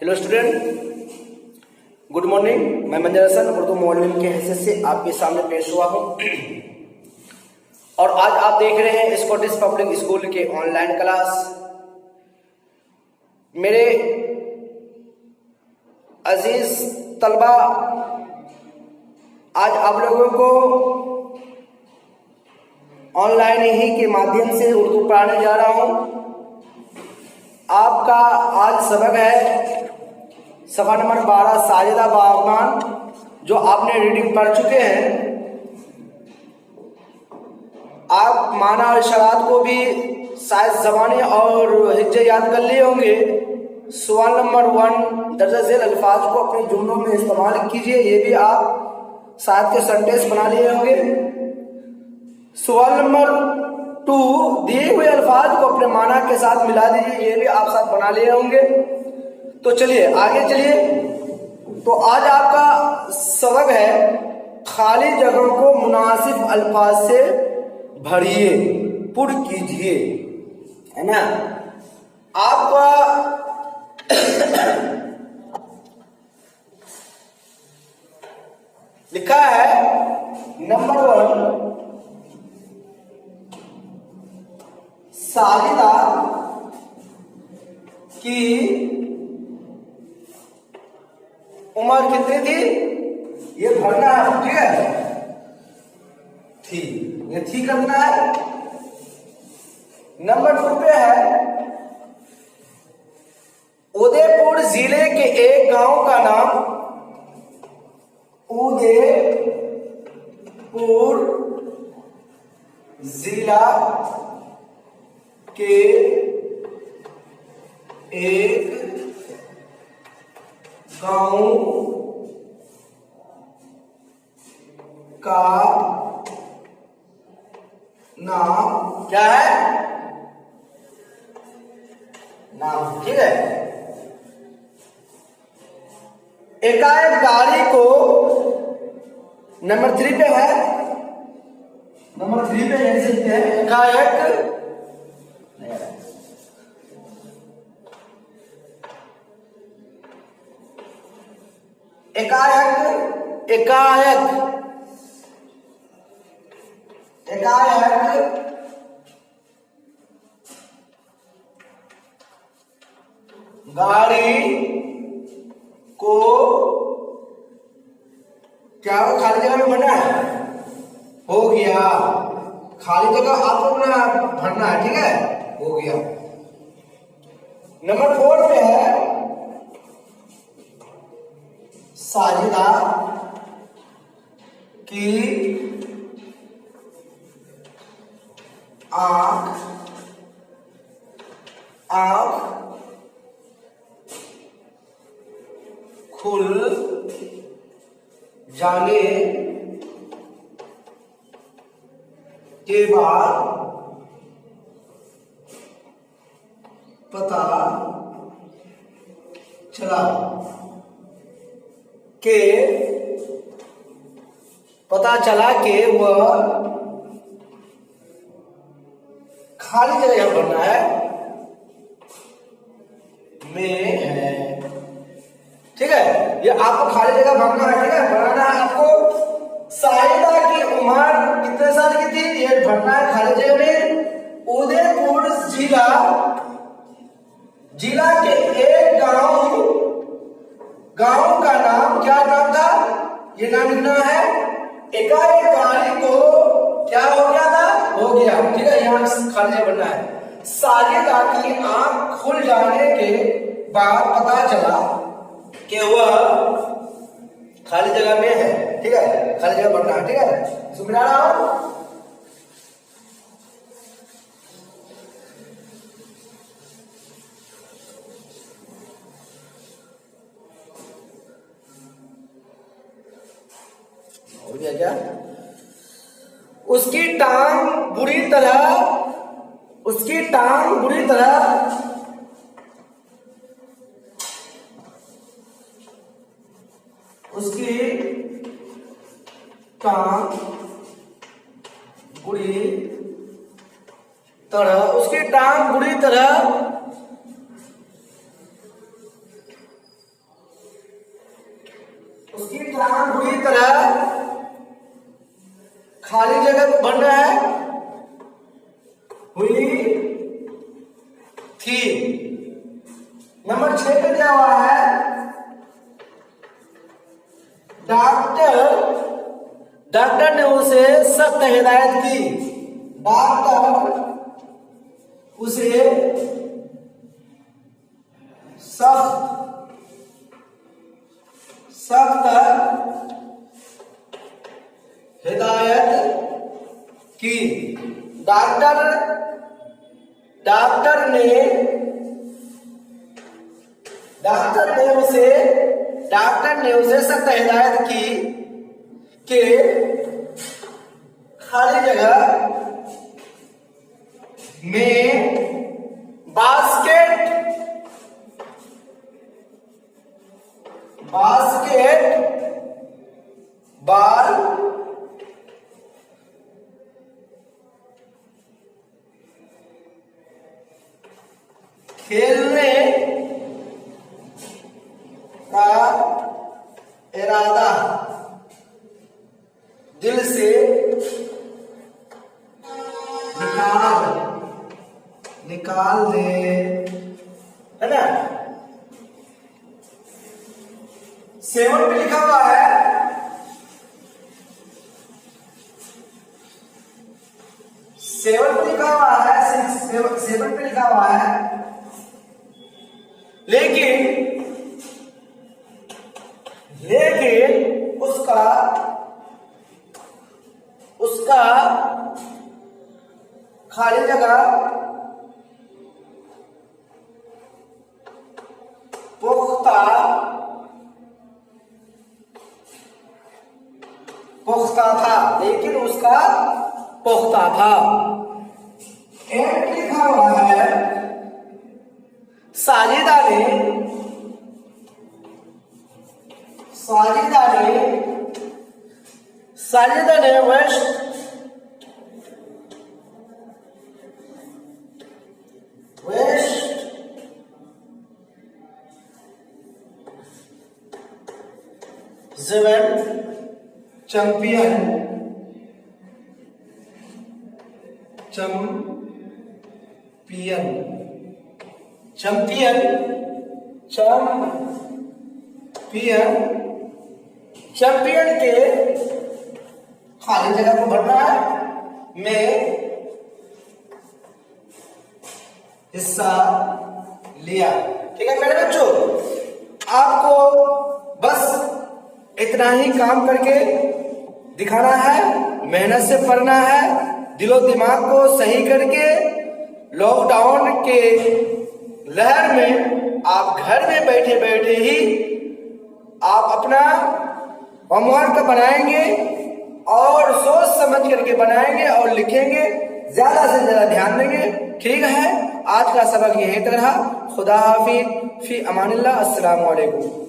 Hello student, good morning. मैं मंजर Hasan Urdu modelling के हैसियत से आपके सामने पेश हुआ हूं और आज आप देख रहे हैं स्कॉटिश पब्लिक स्कूल के ऑनलाइन क्लास। मेरे अजीज तलबा, आज आप लोगों को ऑनलाइन ही के माध्यम से उर्दू पढ़ाने जा रहा हूं। आपका आज सबक है सफ़ा नंबर 12 साजिदा बागबान, जो आपने रीडिंग पढ़ चुके हैं। आप माना और इशारात को भी शायद ज़बानी और हिज्जे याद कर लिए होंगे। सवाल नंबर 1 दर्जा झेल अल्फाज को अपने जुमलों में इस्तेमाल कीजिए। ये भी आप शायद के सेंटेंस बना लिए होंगे। सवाल नंबर 2 दिए हुए अल्फाज को अपने माना के साथ मिला दीजिए। ये भी आप साथ बना लिए होंगे। तो चलिए आगे चलिए। तो आज आपका सबक है खाली जगहों को मुनासिब अल्फाज से भरिए, पुर कीजिए, है ना। आपका लिखा है नंबर 1 साजिदा की उम्र कितनी थी? ये भरना है, ठीक है। थी, ये थी करना है। नंबर 2 पे है उदयपुर जिले के एक गांव का नाम। उदयपुर जिला के एक गांव का नाम क्या है? नाम, ठीक है। एकाएक गाड़ी को नंबर 3 पे है। नंबर 3 पे लिख सकते हैं एकाएक एकाएक एकाएक एकाएक गाड़ी को क्या वो खाली जगह में भरना है? हो गया, खाली जगह आपको भरना है, ठीक है, हो गया। नंबर 4 पे है साजिदा की आंख खुल जाने के बाद पता चला कि वह खाली जगह भरना है में है, ठीक है। ये आपको खाली जगह भरना है, ठीक है, बनाना है आपको। साजिदा की उम्र कितने साल की थी? ये भरना है खाली जगह में। उदयपुर जिला के एक गांव का नाम, क्या नाम था? ये नाम लिखना है। एकाएक गाड़ी को क्या हो गया था? हो गया, ठीक है, यहाँ खाली जगह बनना है। साजिदा की आंख खुल जाने के बाद पता चला कि वह खाली जगह में है, ठीक है, खाली जगह बनना है, ठीक है। सुना रहा हूं। हो गया क्या? उसकी टांग बुरी तरह उसकी टांग बुरी तरह उसकी टांग बुरी तरह खाली जगह को भर रहा है, हुई थी। नंबर 6 पे क्या हुआ है, डॉक्टर ने उसे सख्त हिदायत की। डॉक्टर उसे सख्त हिदायत की। डॉक्टर ने उसे सख्त हिदायत की कि खाली जगह में बास्केटबॉल खेलने का इरादा दिल से निकाल दे, है ना। 7 पे लिखा हुआ है, सेवन पे लिखा हुआ है, लेकिन उसका खाली जगह पुख्ता था, लेकिन उसका पुख्ता था। 8 लिखा हुआ है, साजिदा ने वेस्ट चैंपियन के खाली जगह को भरना है में हिस्सा लिया। ठीक है मेरे बच्चों, आपको बस इतना ही काम करके दिखाना है, मेहनत से पढ़ना है, दिलो दिमाग को सही करके। लॉकडाउन के लहर में आप घर में बैठे बैठे ही आप अपना होमवर्क बनाएंगे और सोच समझ करके बनाएंगे और लिखेंगे, ज्यादा से ज्यादा ध्यान देंगे। ठीक है, आज का सबक यहीं तक रहा। खुदा हाफिज, फी अमानिल्लाह, अस्सलामु अलैकुम।